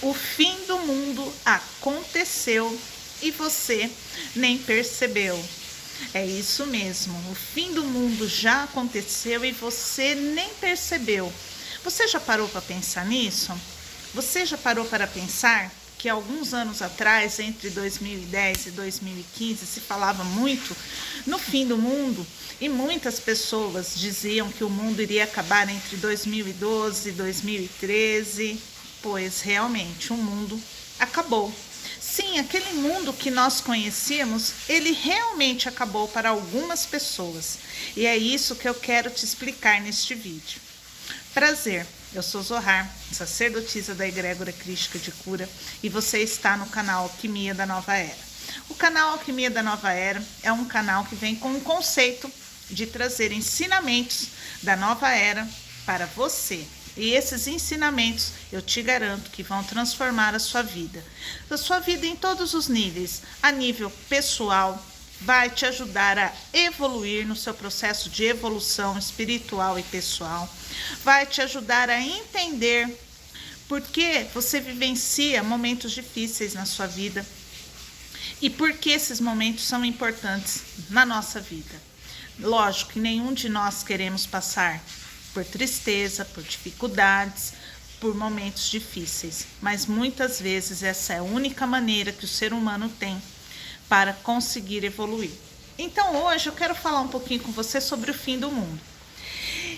O fim do mundo aconteceu e você nem percebeu. É isso mesmo, o fim do mundo já aconteceu e você nem percebeu. Você já parou para pensar nisso? Você já parou para pensar que alguns anos atrás, entre 2010 e 2015, se falava muito no fim do mundo e muitas pessoas diziam que o mundo iria acabar entre 2012 e 2013, pois realmente o mundo acabou. Sim, aquele mundo que nós conhecíamos, ele realmente acabou para algumas pessoas. E é isso que eu quero te explicar neste vídeo. Prazer, eu sou Zohar, sacerdotisa da Egrégora Crística de Cura, e você está no canal Alquimia da Nova Era. O canal Alquimia da Nova Era é um canal que vem com o conceito de trazer ensinamentos da nova era para você. E esses ensinamentos, eu te garanto que vão transformar a sua vida em todos os níveis. A nível pessoal, vai te ajudar a evoluir no seu processo de evolução espiritual e pessoal. Vai te ajudar a entender por que você vivencia momentos difíceis na sua vida e por que esses momentos são importantes na nossa vida. Lógico que nenhum de nós queremos passar por tristeza, por dificuldades, por momentos difíceis, mas muitas vezes essa é a única maneira que o ser humano tem para conseguir evoluir. Então hoje eu quero falar um pouquinho com você sobre o fim do mundo.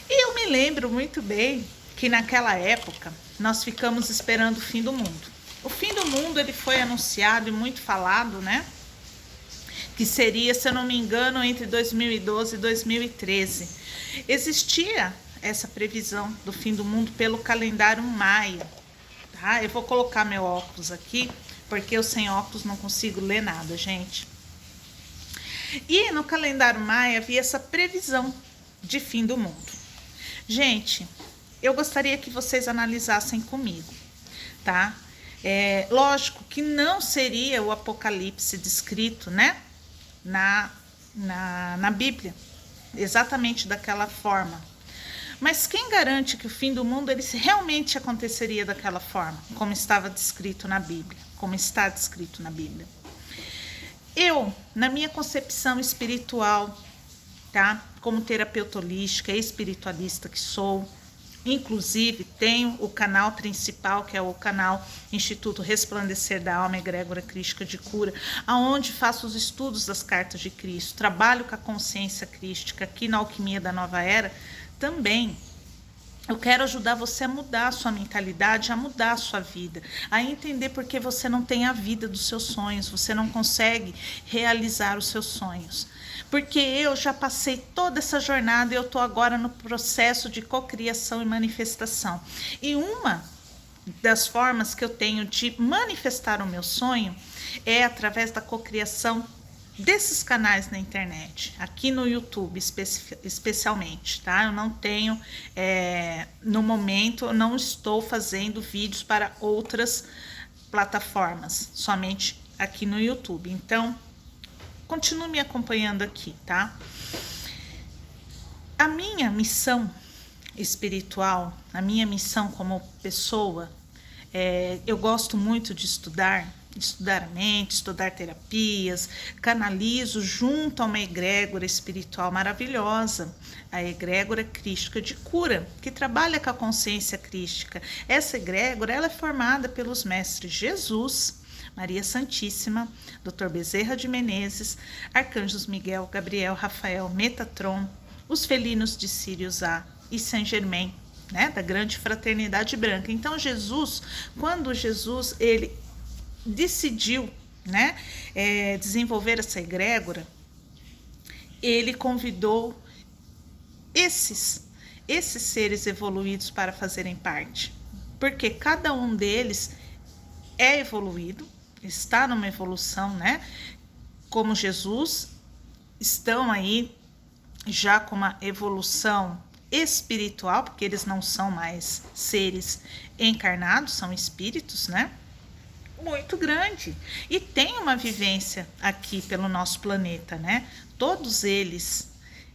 E eu me lembro muito bem que naquela época nós ficamos esperando o fim do mundo. O fim do mundo ele foi anunciado e muito falado, né? Que seria, se eu não me engano, entre 2012 e 2013. Existia essa previsão do fim do mundo pelo calendário maia, tá? Eu vou colocar meu óculos aqui, porque eu sem óculos não consigo ler nada, gente. E no calendário maia havia essa previsão de fim do mundo. Gente, eu gostaria que vocês analisassem comigo, tá? Lógico que não seria o apocalipse descrito, né? Na Bíblia, exatamente daquela forma. Mas quem garante que o fim do mundo ele realmente aconteceria daquela forma, como estava descrito na Bíblia, como está descrito na Bíblia? Eu, na minha concepção espiritual, tá? Como terapeuta holística e espiritualista que sou, inclusive tenho o canal principal, que é o canal Instituto Resplandecer da Alma Egrégora Crística de Cura, aonde faço os estudos das cartas de Cristo, trabalho com a consciência crística aqui na Alquimia da Nova Era. Também eu quero ajudar você a mudar a sua mentalidade, a mudar a sua vida, a entender por que você não tem a vida dos seus sonhos, você não consegue realizar os seus sonhos. Porque eu já passei toda essa jornada e eu estou agora no processo de cocriação e manifestação. E uma das formas que eu tenho de manifestar o meu sonho é através da cocriação desses canais na internet, aqui no YouTube especialmente, tá? Eu não tenho, no momento, eu não estou fazendo vídeos para outras plataformas, somente aqui no YouTube. Então, continue me acompanhando aqui, tá? A minha missão espiritual, a minha missão como pessoa, eu gosto muito de estudar a mente, estudar terapias, canalizo junto a uma egrégora espiritual maravilhosa, a egrégora crística de cura, que trabalha com a consciência crística. Essa egrégora ela é formada pelos mestres Jesus, Maria Santíssima, Dr. Bezerra de Menezes, Arcanjos Miguel, Gabriel, Rafael, Metatron, os felinos de Sirius A e Saint Germain, né, da grande fraternidade branca. Então Jesus, quando Jesus ele decidiu, né, desenvolver essa egrégora, ele convidou esses seres evoluídos para fazerem parte, porque cada um deles é evoluído, está numa evolução, né? Como Jesus, estão aí já com uma evolução espiritual, porque eles não são mais seres encarnados, são espíritos, né? Muito grande. E tem uma vivência aqui pelo nosso planeta, né? Todos eles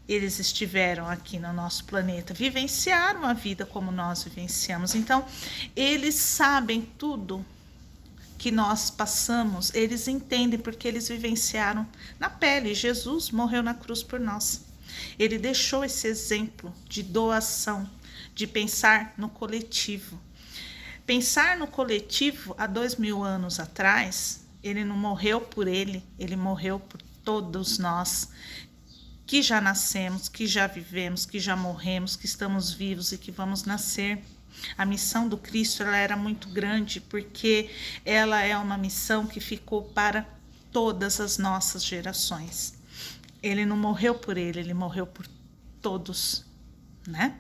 estiveram aqui no nosso planeta, vivenciaram a vida como nós vivenciamos. Então, eles sabem tudo que nós passamos, eles entendem porque eles vivenciaram na pele. Jesus morreu na cruz por nós. Ele deixou esse exemplo de doação, de pensar no coletivo. Pensar no coletivo há 2000 anos atrás, ele não morreu por ele morreu por todos nós que já nascemos, que já vivemos, que já morremos, que estamos vivos e que vamos nascer. A missão do Cristo ela era muito grande porque ela é uma missão que ficou para todas as nossas gerações. Ele não morreu por ele morreu por todos, né?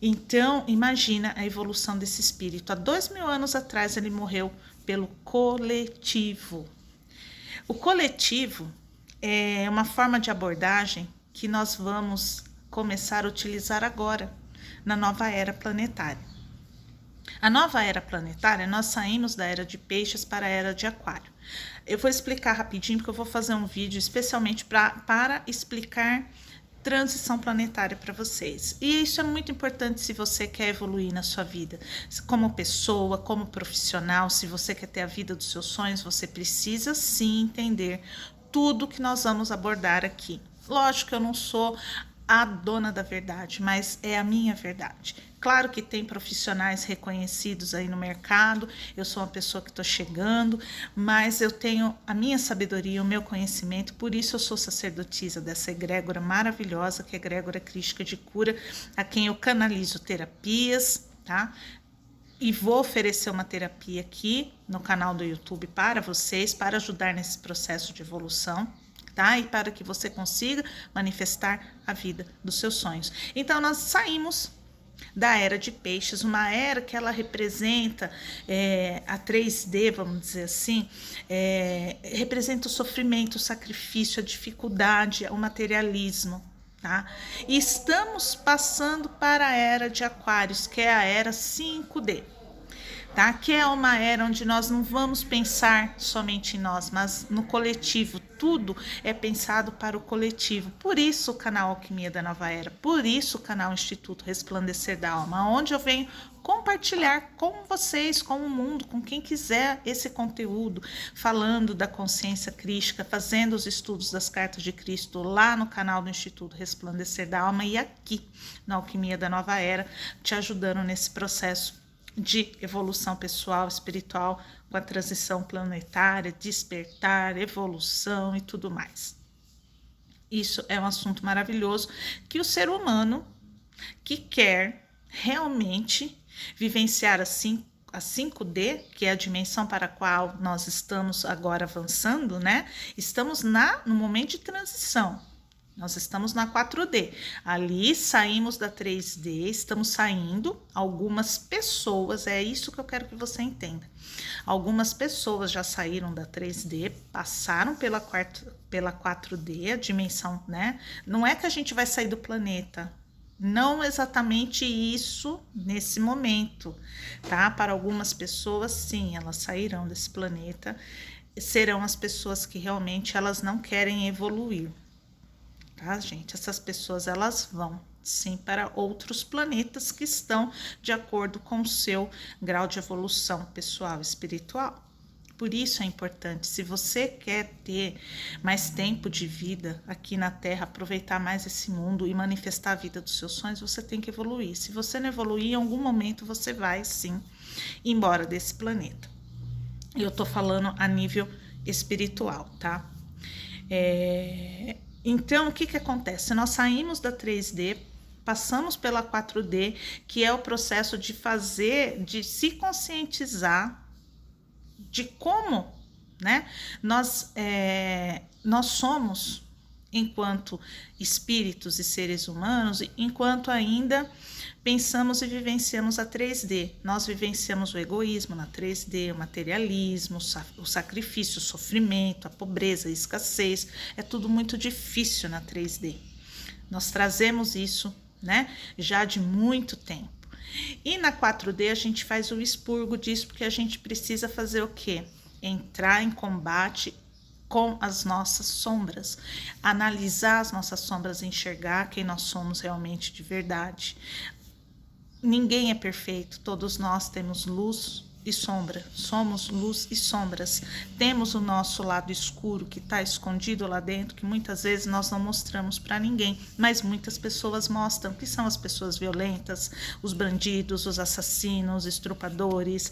Então, imagina a evolução desse espírito. Há 2000 anos atrás, ele morreu pelo coletivo. O coletivo é uma forma de abordagem que nós vamos começar a utilizar agora, na nova era planetária. A nova era planetária, nós saímos da era de peixes para a era de aquário. Eu vou explicar rapidinho, porque eu vou fazer um vídeo especialmente para explicar transição planetária para vocês. E isso é muito importante se você quer evoluir na sua vida, como pessoa, como profissional. Se você quer ter a vida dos seus sonhos, você precisa sim entender tudo que nós vamos abordar aqui. Lógico que eu não sou a dona da verdade, mas é a minha verdade. Claro que tem profissionais reconhecidos aí no mercado, eu sou uma pessoa que estou chegando, mas eu tenho a minha sabedoria, o meu conhecimento, por isso eu sou sacerdotisa dessa egrégora maravilhosa, que é a egrégora crística de cura, a quem eu canalizo terapias, tá? E vou oferecer uma terapia aqui no canal do YouTube para vocês, para ajudar nesse processo de evolução, tá? E para que você consiga manifestar a vida dos seus sonhos. Então, nós saímos da era de peixes, uma era que ela representa a 3D, vamos dizer assim, representa o sofrimento, o sacrifício, a dificuldade, o materialismo, tá? E estamos passando para a era de aquários, que é a era 5D. Tá? Que é uma era onde nós não vamos pensar somente em nós, mas no coletivo. Tudo é pensado para o coletivo. Por isso o canal Alquimia da Nova Era, por isso o canal Instituto Resplandecer da Alma, onde eu venho compartilhar com vocês, com o mundo, com quem quiser esse conteúdo, falando da consciência crística, fazendo os estudos das cartas de Cristo lá no canal do Instituto Resplandecer da Alma e aqui na Alquimia da Nova Era, te ajudando nesse processo de evolução pessoal, espiritual, com a transição planetária, despertar, evolução e tudo mais. Isso é um assunto maravilhoso que o ser humano que quer realmente vivenciar a 5D, que é a dimensão para a qual nós estamos agora avançando, né? Estamos no momento de transição. Nós estamos na 4D. Ali saímos da 3D, estamos saindo. Algumas pessoas, é isso que eu quero que você entenda. Algumas pessoas já saíram da 3D, passaram pela 4D, a dimensão, né? Não é que a gente vai sair do planeta. Não exatamente isso nesse momento, tá? Para algumas pessoas, sim, elas sairão desse planeta. Serão as pessoas que realmente elas não querem evoluir. Tá, gente? Essas pessoas elas vão sim para outros planetas que estão de acordo com o seu grau de evolução pessoal e espiritual. Por isso é importante, se você quer ter mais tempo de vida aqui na Terra, aproveitar mais esse mundo e manifestar a vida dos seus sonhos, você tem que evoluir. Se você não evoluir, em algum momento você vai sim embora desse planeta. Eu tô falando a nível espiritual, tá? Então, o que acontece? Nós saímos da 3D, passamos pela 4D, que é o processo de de se conscientizar de como, né, nós somos enquanto espíritos e seres humanos, enquanto ainda pensamos e vivenciamos a 3D. Nós vivenciamos o egoísmo na 3D, o materialismo, o sacrifício, o sofrimento, a pobreza, a escassez. É tudo muito difícil na 3D. Nós trazemos isso, né, já de muito tempo. E na 4D a gente faz o expurgo disso, porque a gente precisa fazer o quê? Entrar em combate com as nossas sombras, analisar as nossas sombras, enxergar quem nós somos realmente de verdade. Ninguém é perfeito, todos nós temos luz, e sombra, somos luz e sombras. Temos o nosso lado escuro que está escondido lá dentro, que muitas vezes nós não mostramos para ninguém, mas muitas pessoas mostram, que são as pessoas violentas, os bandidos, os assassinos, estrupadores,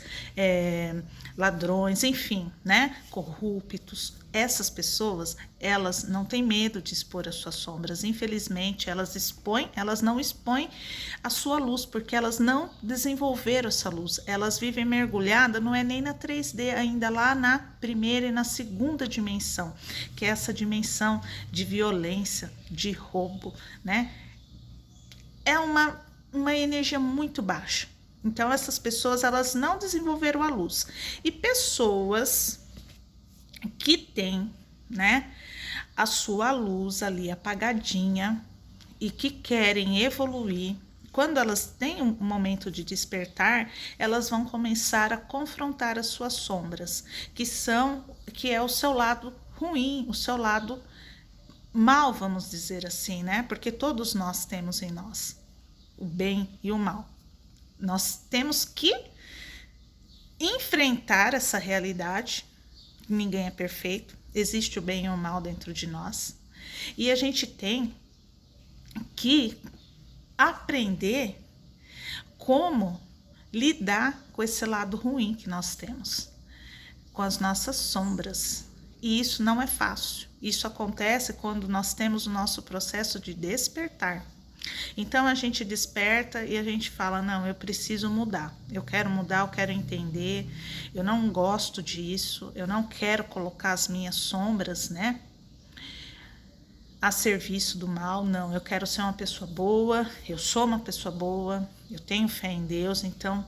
ladrões, enfim, né? Corruptos. Essas pessoas, elas não têm medo de expor as suas sombras. Infelizmente, elas não expõem a sua luz, porque elas não desenvolveram essa luz. Elas vivem mergulhadas, não é nem na 3D, ainda lá na primeira e na segunda dimensão, que é essa dimensão de violência, de roubo, né? É uma energia muito baixa. Então, essas pessoas, elas não desenvolveram a luz. E pessoas que têm, né, a sua luz ali apagadinha e que querem evoluir, quando elas têm um momento de despertar, elas vão começar a confrontar as suas sombras, que é o seu lado ruim, o seu lado mal, vamos dizer assim, né? Porque todos nós temos em nós o bem e o mal. Nós temos que enfrentar essa realidade. Ninguém é perfeito, existe o bem e o mal dentro de nós, e a gente tem que aprender como lidar com esse lado ruim que nós temos, com as nossas sombras. E isso não é fácil. Isso acontece quando nós temos o nosso processo de despertar. Então a gente desperta e a gente fala, não, eu preciso mudar, eu quero entender, eu não gosto disso, eu não quero colocar as minhas sombras, né, a serviço do mal, não, eu quero ser uma pessoa boa, eu sou uma pessoa boa, eu tenho fé em Deus, então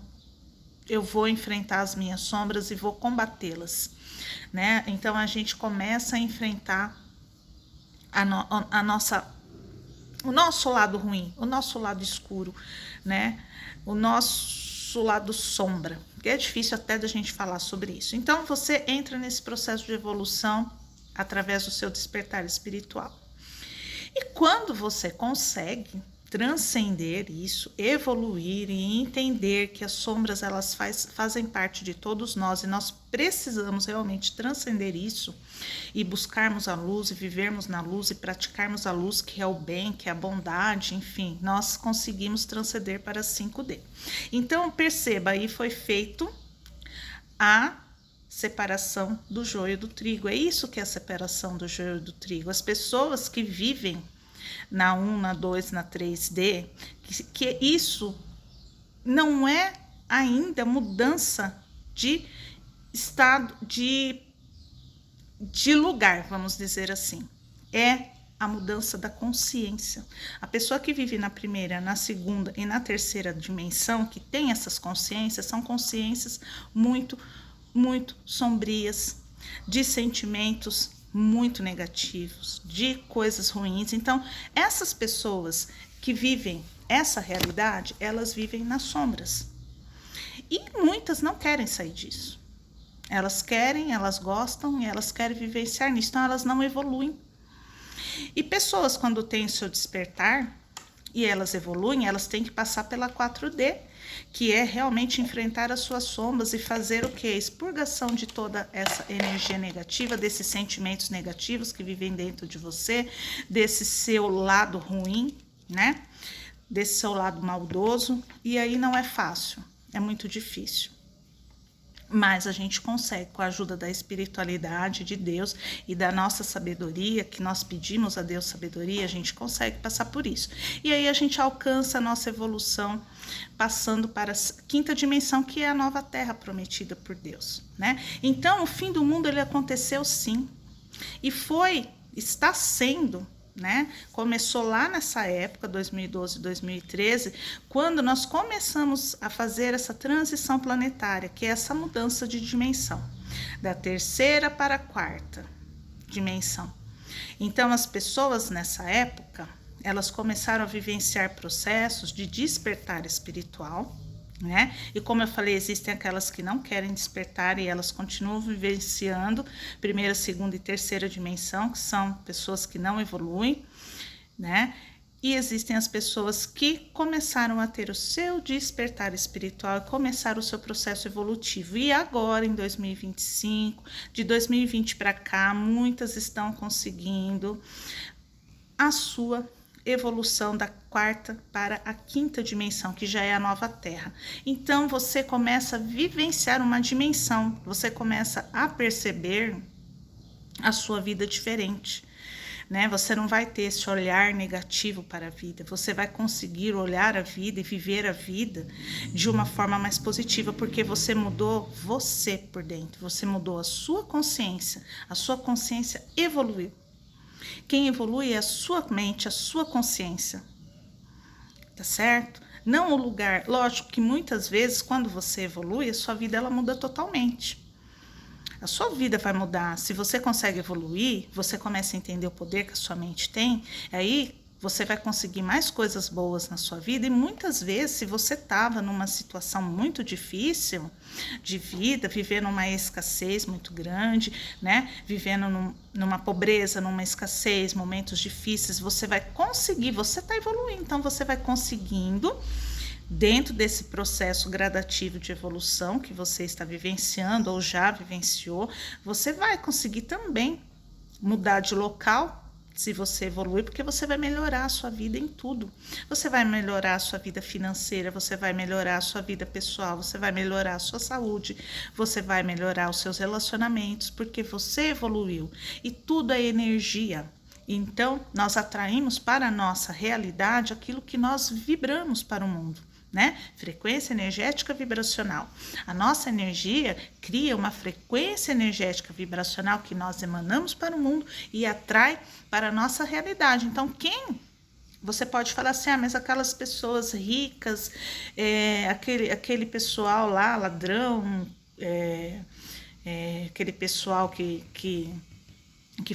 eu vou enfrentar as minhas sombras e vou combatê-las, né? Então a gente começa a enfrentar o nosso lado ruim, o nosso lado escuro, né? O nosso lado sombra, que é difícil até da gente falar sobre isso. Então, você entra nesse processo de evolução através do seu despertar espiritual. E quando você consegue transcender isso, evoluir e entender que as sombras elas fazem parte de todos nós e nós precisamos realmente transcender isso e buscarmos a luz e vivermos na luz e praticarmos a luz, que é o bem, que é a bondade, enfim, nós conseguimos transcender para 5D. Então, perceba, aí foi feito a separação do joio do trigo. É isso que é a separação do joio do trigo. As pessoas que vivem na 1, na 2, na 3D, que isso não é ainda mudança de estado, de lugar, vamos dizer assim. É a mudança da consciência. A pessoa que vive na primeira, na segunda e na terceira dimensão, que tem essas consciências, são consciências muito, muito sombrias, de sentimentos muito negativos, de coisas ruins. Então, essas pessoas que vivem essa realidade, elas vivem nas sombras. E muitas não querem sair disso. Elas querem, elas gostam e elas querem vivenciar nisso, então elas não evoluem. E pessoas, quando têm o seu despertar e elas evoluem, elas têm que passar pela 4D, que é realmente enfrentar as suas sombras e fazer o que? Expurgação de toda essa energia negativa, desses sentimentos negativos que vivem dentro de você, desse seu lado ruim, né? Desse seu lado maldoso. E aí não é fácil, é muito difícil. Mas a gente consegue, com a ajuda da espiritualidade de Deus e da nossa sabedoria, que nós pedimos a Deus sabedoria, a gente consegue passar por isso. E aí a gente alcança a nossa evolução, passando para a 5ª dimensão, que é a nova terra prometida por Deus, né? Então, o fim do mundo, ele aconteceu sim. E está sendo, né? Começou lá nessa época, 2012, 2013, quando nós começamos a fazer essa transição planetária, que é essa mudança de dimensão, da 3ª para a 4ª dimensão. Então, as pessoas nessa época, elas começaram a vivenciar processos de despertar espiritual, né? E como eu falei, existem aquelas que não querem despertar e elas continuam vivenciando 1ª, 2ª e 3ª dimensão, que são pessoas que não evoluem, né? E existem as pessoas que começaram a ter o seu despertar espiritual e começaram o seu processo evolutivo. E agora, em 2025, de 2020 para cá, muitas estão conseguindo a sua evolução da quarta para a quinta dimensão, que já é a nova Terra. Então, você começa a vivenciar uma dimensão, você começa a perceber a sua vida diferente. Né? Você não vai ter esse olhar negativo para a vida, você vai conseguir olhar a vida e viver a vida de uma forma mais positiva, porque você mudou você por dentro, você mudou a sua consciência evoluiu. Quem evolui é a sua mente, a sua consciência, tá certo? Não o lugar, lógico que muitas vezes quando você evolui, a sua vida ela muda totalmente. A sua vida vai mudar. Se você consegue evoluir, você começa a entender o poder que a sua mente tem, aí você vai conseguir mais coisas boas na sua vida. E muitas vezes, se você estava numa situação muito difícil de vida, vivendo uma escassez muito grande, né? Vivendo numa pobreza, numa escassez, momentos difíceis, você vai conseguir, você está evoluindo, então você vai conseguindo. Dentro desse processo gradativo de evolução que você está vivenciando ou já vivenciou, você vai conseguir também mudar de local se você evoluir, porque você vai melhorar a sua vida em tudo. Você vai melhorar a sua vida financeira, você vai melhorar a sua vida pessoal, você vai melhorar a sua saúde, você vai melhorar os seus relacionamentos, porque você evoluiu. E tudo é energia. Então, nós atraímos para a nossa realidade aquilo que nós vibramos para o mundo. Né? Frequência energética vibracional. A nossa energia cria uma frequência energética vibracional que nós emanamos para o mundo e atrai para a nossa realidade. Então, você pode falar assim, mas aquelas pessoas ricas, aquele pessoal lá, ladrão, aquele pessoal que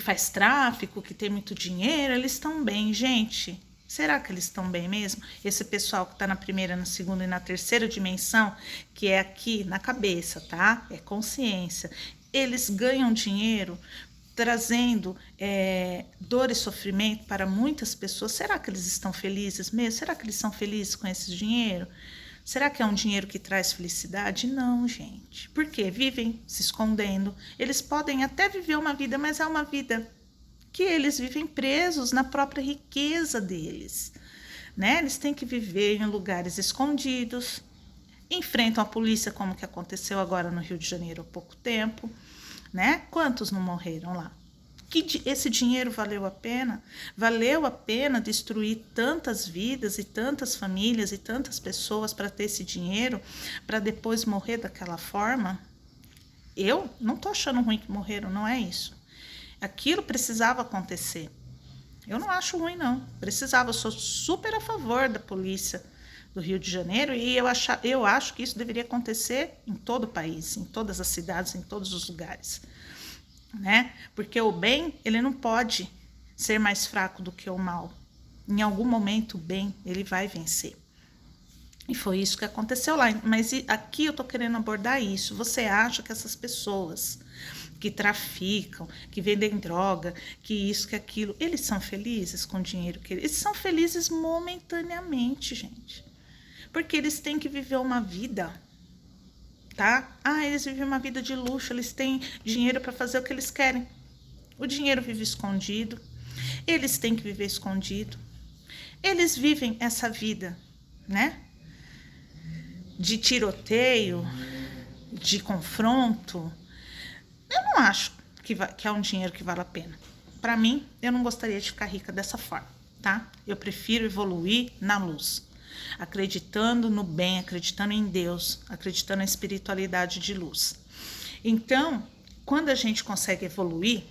faz tráfico, que tem muito dinheiro, eles estão bem, gente. Será que eles estão bem mesmo? Esse pessoal que está na primeira, na segunda e na terceira dimensão, que é aqui na cabeça, tá? É consciência. Eles ganham dinheiro trazendo dor e sofrimento para muitas pessoas. Será que eles estão felizes mesmo? Será que eles são felizes com esse dinheiro? Será que é um dinheiro que traz felicidade? Não, gente. Por quê? Vivem se escondendo. Eles podem até viver uma vida, mas é uma vida que eles vivem presos na própria riqueza deles, né? Eles têm que viver em lugares escondidos, enfrentam a polícia, como que aconteceu agora no Rio de Janeiro há pouco tempo, né? Quantos não morreram lá? Que esse dinheiro valeu a pena? Valeu a pena destruir tantas vidas e tantas famílias e tantas pessoas para ter esse dinheiro, para depois morrer daquela forma? Eu não tô achando ruim que morreram, não é isso. Aquilo precisava acontecer. Eu não acho ruim, não. Precisava, eu sou super a favor da polícia do Rio de Janeiro e eu acho que isso deveria acontecer em todo o país, em todas as cidades, em todos os lugares. Né? Porque o bem, ele não pode ser mais fraco do que o mal. Em algum momento o bem, ele vai vencer. E foi isso que aconteceu lá. Mas aqui eu tô querendo abordar isso. Você acha que essas pessoas que traficam, que vendem droga, que isso, que aquilo, eles são felizes com o dinheiro que eles são felizes momentaneamente, gente. Porque eles têm que viver uma vida, tá? Eles vivem uma vida de luxo, eles têm dinheiro para fazer o que eles querem. O dinheiro vive escondido, eles têm que viver escondido. Eles vivem essa vida, né? De tiroteio, de confronto. Eu não acho que é um dinheiro que vale a pena. Para mim, eu não gostaria de ficar rica dessa forma, tá? Eu prefiro evoluir na luz, acreditando no bem, acreditando em Deus, acreditando na espiritualidade de luz. Então, quando a gente consegue evoluir,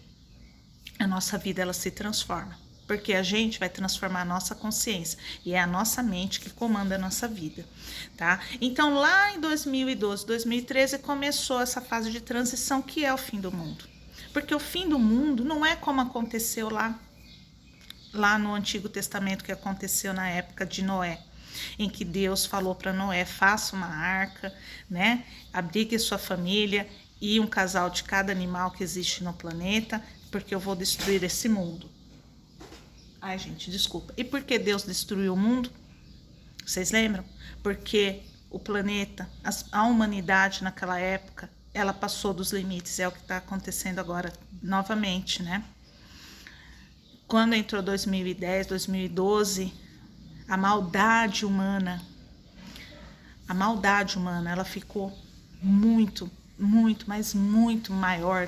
a nossa vida ela se transforma, porque a gente vai transformar a nossa consciência e é a nossa mente que comanda a nossa vida, tá? Então, lá em 2012, 2013, começou essa fase de transição que é o fim do mundo. Porque o fim do mundo não é como aconteceu lá no Antigo Testamento, que aconteceu na época de Noé, em que Deus falou para Noé, faça uma arca, né? Abrigue sua família e um casal de cada animal que existe no planeta, porque eu vou destruir esse mundo. Ai, gente, desculpa. E por que Deus destruiu o mundo? Vocês lembram? Porque o planeta, a humanidade naquela época, ela passou dos limites. É o que está acontecendo agora novamente, né? Quando entrou 2010, 2012, a maldade humana, ela ficou muito, muito, mas muito maior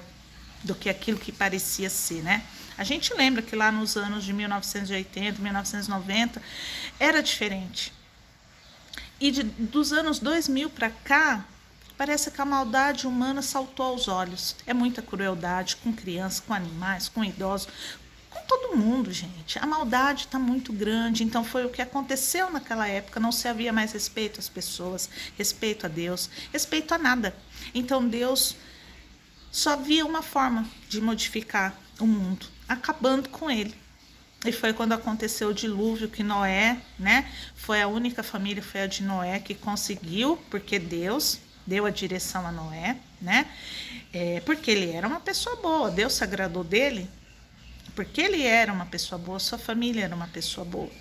do que aquilo que parecia ser, né? A gente lembra que lá nos anos de 1980, 1990, era diferente. E dos anos 2000 para cá, parece que a maldade humana saltou aos olhos. É muita crueldade com crianças, com animais, com idosos, com todo mundo, gente. A maldade está muito grande. Então foi o que aconteceu naquela época. Não se havia mais respeito às pessoas, respeito a Deus, respeito a nada. Então Deus só via uma forma de modificar o mundo, acabando com ele. E foi quando aconteceu o dilúvio que Noé, né? Foi a única família, foi a de Noé que conseguiu, porque Deus deu a direção a Noé, né? Porque ele era uma pessoa boa, Deus se agradou dele, porque ele era uma pessoa boa, sua família era uma pessoa boa.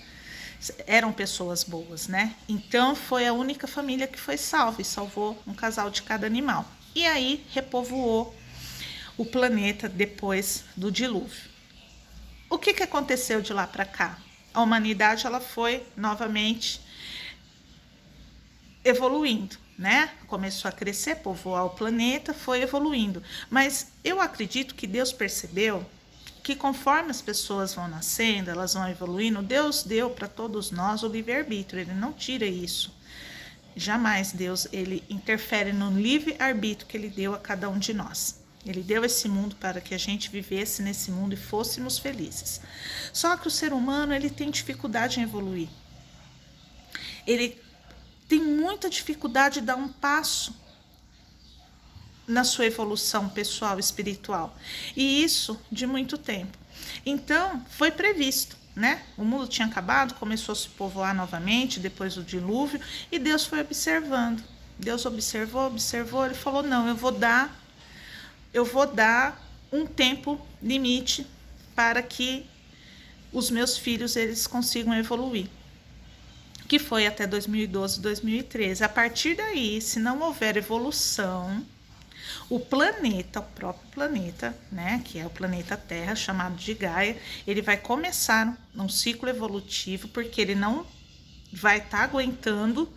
Eram pessoas boas, né? Então foi a única família que foi salva e salvou um casal de cada animal. E aí repovoou o planeta depois do dilúvio. O que aconteceu de lá para cá? A humanidade ela foi novamente evoluindo, né? Começou a crescer, povoar o planeta, foi evoluindo. Mas eu acredito que Deus percebeu que conforme as pessoas vão nascendo, elas vão evoluindo, Deus deu para todos nós o livre-arbítrio, ele não tira isso. Jamais Deus ele interfere no livre-arbítrio que ele deu a cada um de nós. Ele deu esse mundo para que a gente vivesse nesse mundo e fôssemos felizes. Só que o ser humano ele tem dificuldade em evoluir. Ele tem muita dificuldade de dar um passo na sua evolução pessoal, espiritual. E isso de muito tempo. Então, foi previsto, né? O mundo tinha acabado, começou a se povoar novamente depois do dilúvio e Deus foi observando. Deus observou, ele falou: "Não, eu vou dar um tempo limite para que os meus filhos eles consigam evoluir", que foi até 2012, 2013. A partir daí, se não houver evolução, o planeta, o próprio planeta, né, que é o planeta Terra, chamado de Gaia, ele vai começar um ciclo evolutivo, porque ele não vai estar aguentando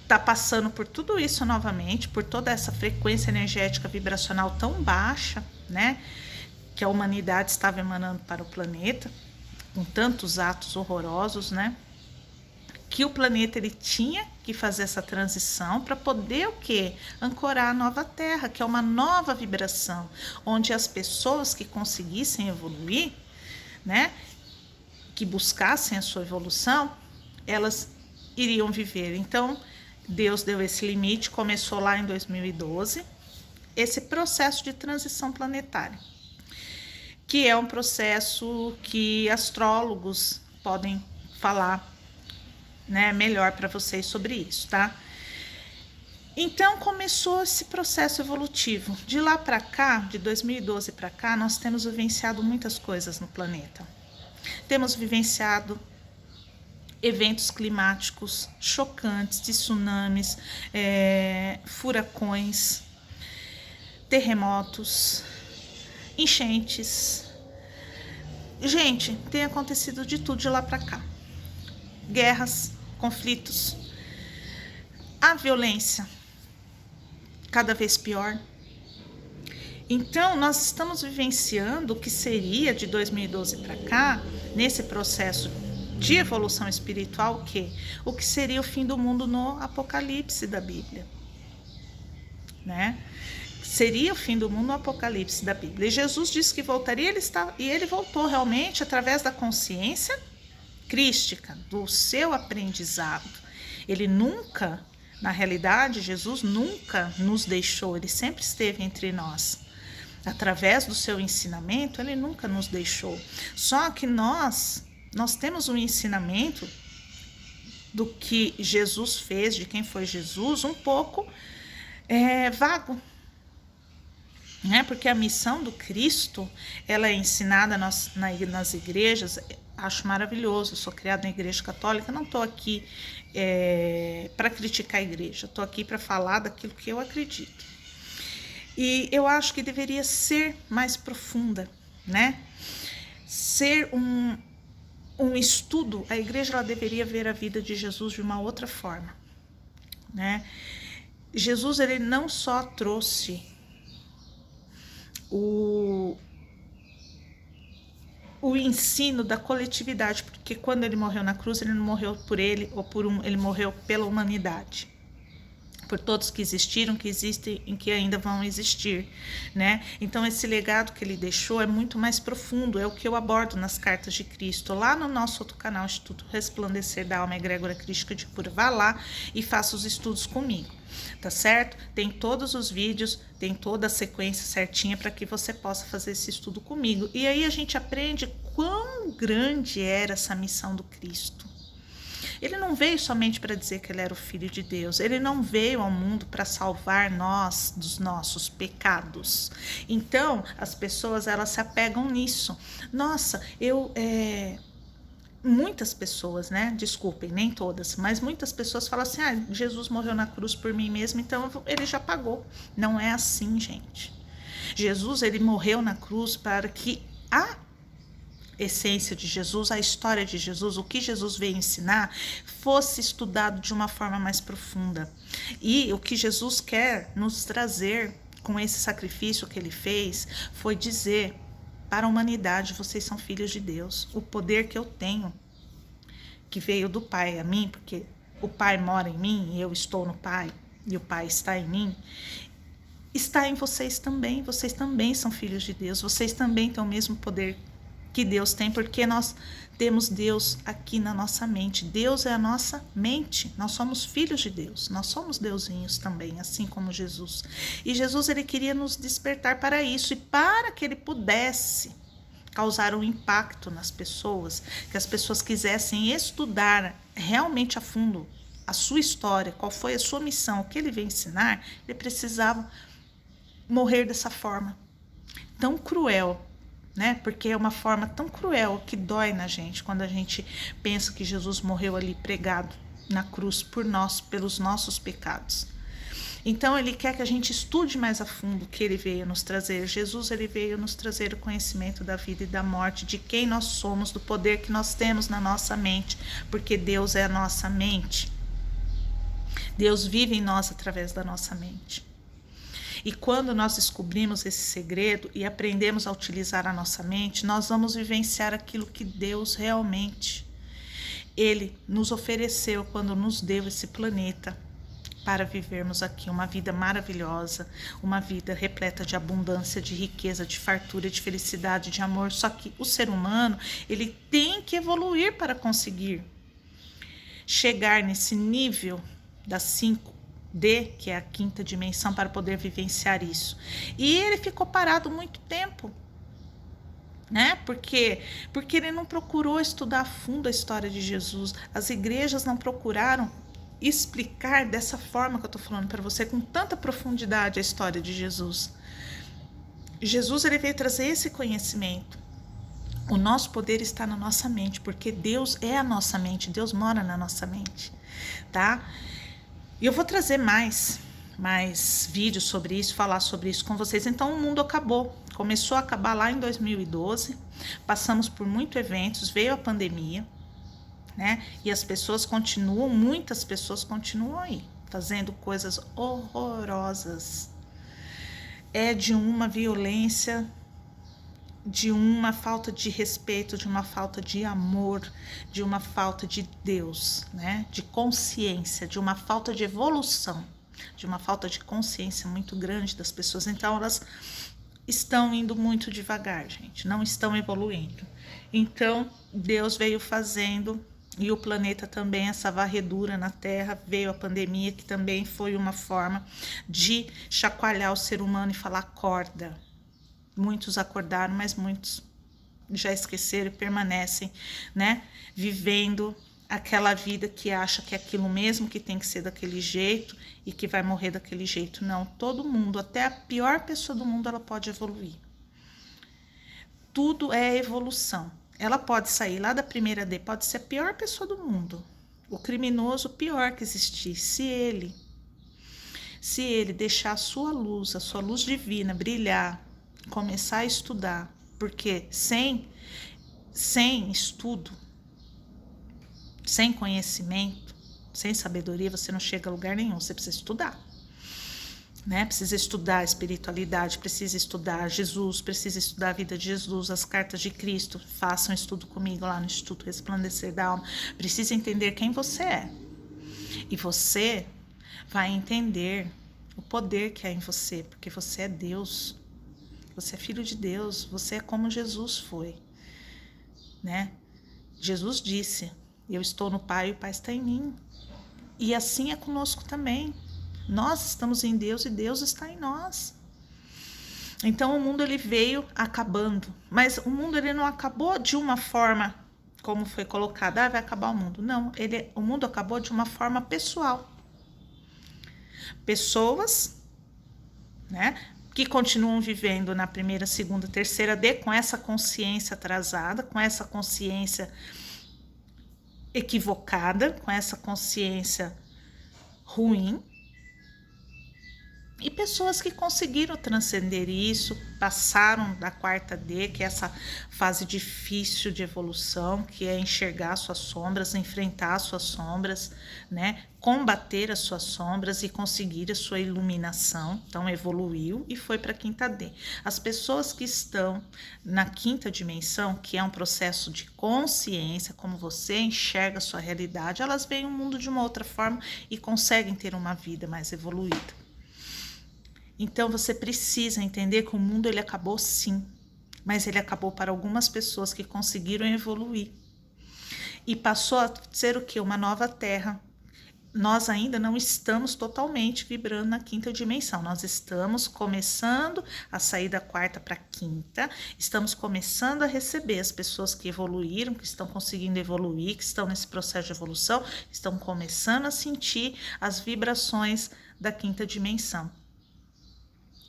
tá passando por tudo isso novamente, por toda essa frequência energética vibracional tão baixa, né, que a humanidade estava emanando para o planeta, com tantos atos horrorosos, né, que o planeta ele tinha que fazer essa transição para poder o quê? Ancorar a nova Terra, que é uma nova vibração, onde as pessoas que conseguissem evoluir, né, que buscassem a sua evolução, elas iriam viver. Então, Deus deu esse limite, começou lá em 2012, esse processo de transição planetária, que é um processo que astrólogos podem falar, né, melhor para vocês sobre isso, tá? Então começou esse processo evolutivo. De lá para cá, de 2012 para cá, nós temos vivenciado muitas coisas no planeta. Temos vivenciado eventos climáticos chocantes, de tsunamis, furacões, terremotos, enchentes. Gente, tem acontecido de tudo de lá para cá. Guerras, conflitos, a violência cada vez pior. Então, nós estamos vivenciando o que seria de 2012 para cá, nesse processo de evolução espiritual, o que seria o fim do mundo no Apocalipse da Bíblia, né? Seria o fim do mundo no Apocalipse da Bíblia. E Jesus disse que voltaria, ele voltou realmente através da consciência crística, do seu aprendizado. Ele nunca, na realidade, Jesus nunca nos deixou, ele sempre esteve entre nós. Através do seu ensinamento, ele nunca nos deixou. Só que nós temos um ensinamento do que Jesus fez, de quem foi Jesus, um pouco vago, né? Porque a missão do Cristo, ela é ensinada nas igrejas, acho maravilhoso, sou criada na igreja católica, não estou aqui para criticar a igreja, estou aqui para falar daquilo que eu acredito. E eu acho que deveria ser mais profunda, né? Ser um estudo, a igreja ela deveria ver a vida de Jesus de uma outra forma, né? Jesus, ele não só trouxe o ensino da coletividade, porque quando ele morreu na cruz, ele não morreu por ele ou ele morreu pela humanidade, por todos que existiram, que existem e que ainda vão existir, né? Então esse legado que ele deixou é muito mais profundo, é o que eu abordo nas cartas de Cristo, lá no nosso outro canal, Instituto Resplandecer da Alma Egrégora Crística de Cura. Vá lá e faça os estudos comigo, tá certo? Tem todos os vídeos, tem toda a sequência certinha para que você possa fazer esse estudo comigo. E aí a gente aprende quão grande era essa missão do Cristo. Ele não veio somente para dizer que ele era o Filho de Deus. Ele não veio ao mundo para salvar nós dos nossos pecados. Então, as pessoas, elas se apegam nisso. Nossa, muitas pessoas, né? Desculpem, nem todas, mas muitas pessoas falam assim: Jesus morreu na cruz por mim mesmo, então ele já pagou. Não é assim, gente. Jesus, ele morreu na cruz para que a essência de Jesus, a história de Jesus, o que Jesus veio ensinar, fosse estudado de uma forma mais profunda. E o que Jesus quer nos trazer com esse sacrifício que ele fez foi dizer para a humanidade: vocês são filhos de Deus. O poder que eu tenho, que veio do Pai a mim, porque o Pai mora em mim e eu estou no Pai e o Pai está em mim, está em vocês também. Vocês também são filhos de Deus, vocês também têm o mesmo poder que Deus tem, porque nós temos Deus aqui na nossa mente. Deus é a nossa mente, nós somos filhos de Deus, nós somos deusinhos também, assim como Jesus. E Jesus, ele queria nos despertar para isso, e para que ele pudesse causar um impacto nas pessoas, que as pessoas quisessem estudar realmente a fundo a sua história, qual foi a sua missão, o que ele veio ensinar, ele precisava morrer dessa forma tão cruel, né? Porque é uma forma tão cruel que dói na gente quando a gente pensa que Jesus morreu ali pregado na cruz por nós, pelos nossos pecados. Então ele quer que a gente estude mais a fundo o que ele veio nos trazer. Jesus, ele veio nos trazer o conhecimento da vida e da morte, de quem nós somos, do poder que nós temos na nossa mente, porque Deus é a nossa mente. Deus vive em nós através da nossa mente. E quando nós descobrimos esse segredo e aprendemos a utilizar a nossa mente, nós vamos vivenciar aquilo que Deus realmente, ele nos ofereceu quando nos deu esse planeta para vivermos aqui uma vida maravilhosa, uma vida repleta de abundância, de riqueza, de fartura, de felicidade, de amor. Só que o ser humano, ele tem que evoluir para conseguir chegar nesse nível das 5D, que é a quinta dimensão, para poder vivenciar isso. E ele ficou parado muito tempo, né? Porque ele não procurou estudar a fundo a história de Jesus. As igrejas não procuraram explicar dessa forma que eu estou falando para você, com tanta profundidade, a história de Jesus. Jesus, ele veio trazer esse conhecimento. O nosso poder está na nossa mente, porque Deus é a nossa mente, Deus mora na nossa mente, tá? E eu vou trazer mais vídeos sobre isso, falar sobre isso com vocês. Então, o mundo acabou. Começou a acabar lá em 2012. Passamos por muitos eventos, veio a pandemia, né? E as pessoas continuam, muitas pessoas continuam aí, fazendo coisas horrorosas. É de uma violência, de uma falta de respeito, de uma falta de amor, de uma falta de Deus, né? De consciência, de uma falta de evolução, de uma falta de consciência muito grande das pessoas. Então, elas estão indo muito devagar, gente, não estão evoluindo. Então, Deus veio fazendo, e o planeta também, essa varredura na Terra, veio a pandemia, que também foi uma forma de chacoalhar o ser humano e falar: acorda. Muitos acordaram, mas muitos já esqueceram e permanecem, né, vivendo aquela vida que acha que é aquilo mesmo, que tem que ser daquele jeito e que vai morrer daquele jeito. Não, todo mundo, até a pior pessoa do mundo, ela pode evoluir. Tudo é evolução. ela pode sair lá da primeira D, pode ser a pior pessoa do mundo, o criminoso pior que existir, se ele deixar a sua luz divina brilhar, começar a estudar, porque sem estudo, sem conhecimento, sem sabedoria, você não chega a lugar nenhum, você precisa estudar. Né? Precisa estudar a espiritualidade, precisa estudar Jesus, precisa estudar a vida de Jesus, as cartas de Cristo. Faça um estudo comigo lá no Instituto Resplandecer da Alma. Precisa entender quem você é. E você vai entender o poder que há em você, porque você é Deus. Você é filho de Deus, você é como Jesus foi. Né? Jesus disse: eu estou no Pai e o Pai está em mim. E assim é conosco também. Nós estamos em Deus e Deus está em nós. Então o mundo ele veio acabando, mas o mundo ele não acabou de uma forma como foi colocado, vai acabar o mundo. Não, o mundo acabou de uma forma pessoal. Pessoas, né, que continuam vivendo na primeira, segunda, terceira D com essa consciência atrasada, com essa consciência equivocada, com essa consciência ruim. E pessoas que conseguiram transcender isso, passaram da quarta D, que é essa fase difícil de evolução, que é enxergar suas sombras, enfrentar suas sombras, né? Combater as suas sombras e conseguir a sua iluminação. Então evoluiu e foi para a quinta D. As pessoas que estão na quinta dimensão, que é um processo de consciência, como você enxerga a sua realidade, elas veem o mundo de uma outra forma e conseguem ter uma vida mais evoluída. Então você precisa entender que o mundo ele acabou sim, mas ele acabou para algumas pessoas que conseguiram evoluir. E passou a ser o quê? Uma nova terra. Nós ainda não estamos totalmente vibrando na quinta dimensão. Nós estamos começando a sair da quarta para a quinta. Estamos começando a receber as pessoas que evoluíram, que estão conseguindo evoluir, que estão nesse processo de evolução, estão começando a sentir as vibrações da quinta dimensão.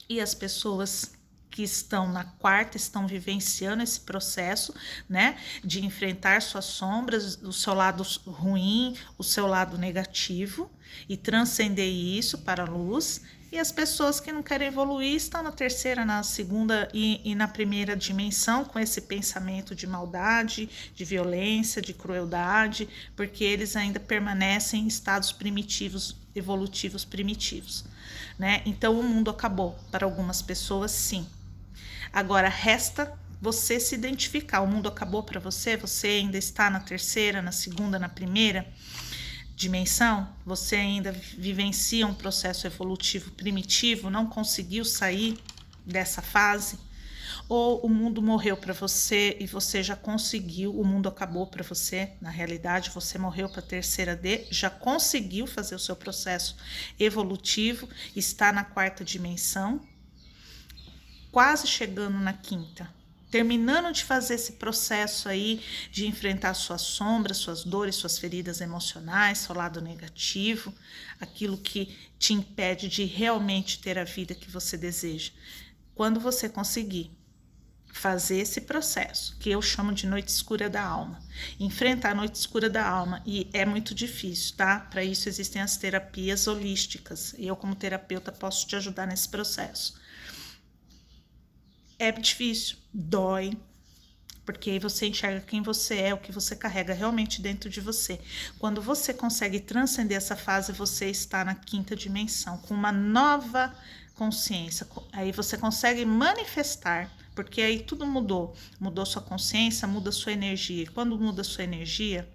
E as pessoas que estão na quarta estão vivenciando esse processo, né, de enfrentar suas sombras, o seu lado ruim, o seu lado negativo e transcender isso para a luz. E as pessoas que não querem evoluir estão na terceira, na segunda e na primeira dimensão com esse pensamento de maldade, de violência, de crueldade, porque eles ainda permanecem em estados primitivos, evolutivos primitivos. Né? Então o mundo acabou para algumas pessoas, sim. Agora resta você se identificar. O mundo acabou para você? Você ainda está na terceira, na segunda, na primeira dimensão? Você ainda vivencia um processo evolutivo primitivo? Não conseguiu sair dessa fase? Ou o mundo morreu para você e você já conseguiu, o mundo acabou para você, na realidade você morreu para a terceira D, já conseguiu fazer o seu processo evolutivo, está na quarta dimensão, quase chegando na quinta, terminando de fazer esse processo aí de enfrentar suas sombras, suas dores, suas feridas emocionais, seu lado negativo, aquilo que te impede de realmente ter a vida que você deseja. Quando você conseguir fazer esse processo, que eu chamo de noite escura da alma, enfrentar a noite escura da alma, e é muito difícil, tá? Para isso existem as terapias holísticas, e eu como terapeuta posso te ajudar nesse processo. É difícil, dói, porque aí você enxerga quem você é, o que você carrega realmente dentro de você. Quando você consegue transcender essa fase, você está na quinta dimensão, com uma nova consciência, aí você consegue manifestar, porque aí tudo mudou sua consciência, muda sua energia, e quando muda sua energia,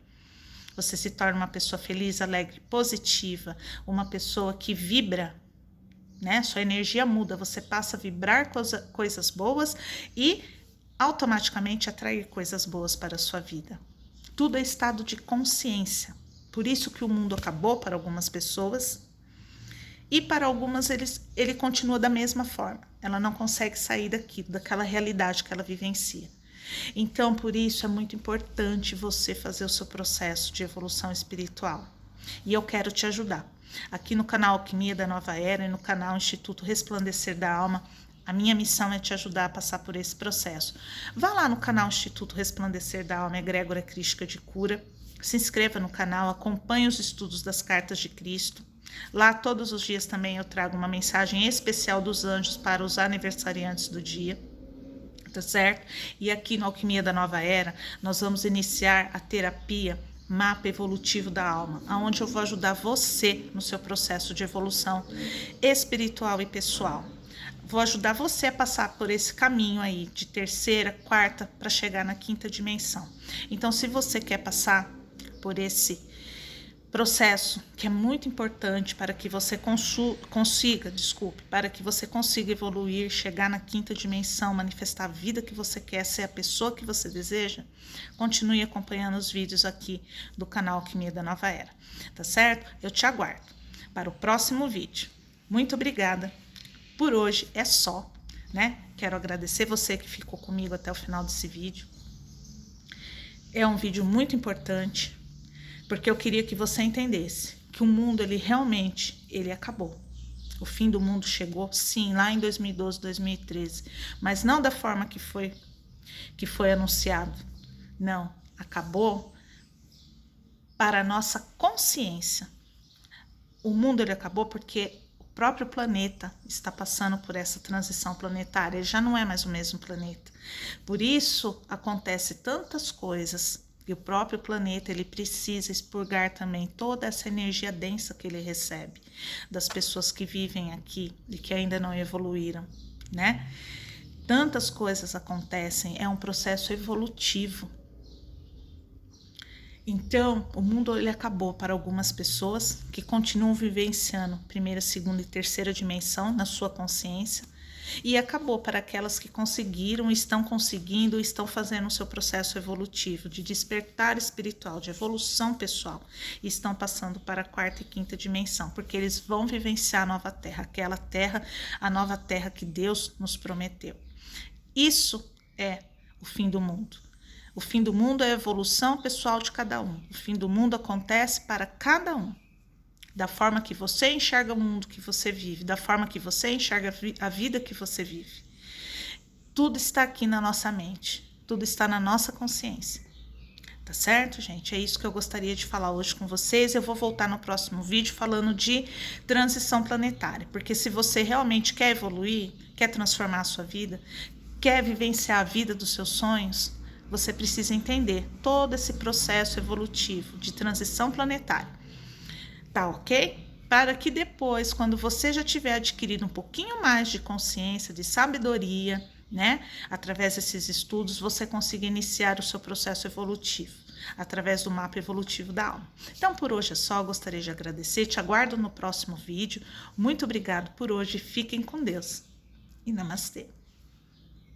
você se torna uma pessoa feliz, alegre, positiva, uma pessoa que vibra, né? Sua energia muda, você passa a vibrar coisas boas e automaticamente atrair coisas boas para a sua vida. Tudo é estado de consciência, por isso que o mundo acabou para algumas pessoas, e para algumas ele continua da mesma forma. Ela não consegue sair daquela realidade que ela vivencia. Então, por isso é muito importante você fazer o seu processo de evolução espiritual. E eu quero te ajudar. Aqui no canal Alquimia da Nova Era e no canal Instituto Resplandecer da Alma, A minha missão é te ajudar a passar por esse processo. Vá lá no canal Instituto Resplandecer da Alma Egrégora Crística de Cura. Se inscreva no canal, acompanhe os estudos das Cartas de Cristo. Lá todos os dias também eu trago uma mensagem especial dos anjos para os aniversariantes do dia. Tá certo? E aqui no Alquimia da Nova Era, nós vamos iniciar a terapia Mapa Evolutivo da Alma, onde eu vou ajudar você no seu processo de evolução espiritual e pessoal. Vou ajudar você a passar por esse caminho aí de terceira, quarta, para chegar na quinta dimensão. Então, se você quer passar por esse processo, que é muito importante para que você para que você consiga evoluir, chegar na quinta dimensão, manifestar a vida que você quer, ser a pessoa que você deseja, continue acompanhando os vídeos aqui do canal Alquimia da Nova Era, tá certo? Eu te aguardo para o próximo vídeo. Muito obrigada. Por hoje é só, né? Quero agradecer você que ficou comigo até o final desse vídeo. É um vídeo muito importante, porque eu queria que você entendesse que o mundo, ele acabou. O fim do mundo chegou, sim, lá em 2012, 2013, mas não da forma que foi anunciado. Não, acabou para a nossa consciência. O mundo, ele acabou porque o próprio planeta está passando por essa transição planetária, ele já não é mais o mesmo planeta. Por isso, acontece tantas coisas. E o próprio planeta, ele precisa expurgar também toda essa energia densa que ele recebe das pessoas que vivem aqui e que ainda não evoluíram, né? Tantas coisas acontecem, é um processo evolutivo. Então, o mundo, ele acabou para algumas pessoas que continuam vivenciando primeira, segunda e terceira dimensão na sua consciência, e acabou para aquelas que conseguiram, estão conseguindo, estão fazendo o seu processo evolutivo de despertar espiritual, de evolução pessoal, e estão passando para a quarta e quinta dimensão, porque eles vão vivenciar a nova terra, aquela terra, a nova terra que Deus nos prometeu. Isso é o fim do mundo. O fim do mundo é a evolução pessoal de cada um. O fim do mundo acontece para cada um. Da forma que você enxerga o mundo que você vive, da forma que você enxerga a vida que você vive. Tudo está aqui na nossa mente, tudo está na nossa consciência. Tá certo, gente? É isso que eu gostaria de falar hoje com vocês. Eu vou voltar no próximo vídeo falando de transição planetária, porque se você realmente quer evoluir, quer transformar a sua vida, quer vivenciar a vida dos seus sonhos, você precisa entender todo esse processo evolutivo de transição planetária. Tá ok? Para que depois, quando você já tiver adquirido um pouquinho mais de consciência, de sabedoria, né? Através desses estudos, você consiga iniciar o seu processo evolutivo, através do mapa evolutivo da alma. Então, por hoje é só, gostaria de agradecer, te aguardo no próximo vídeo. Muito obrigado por hoje, fiquem com Deus e namastê.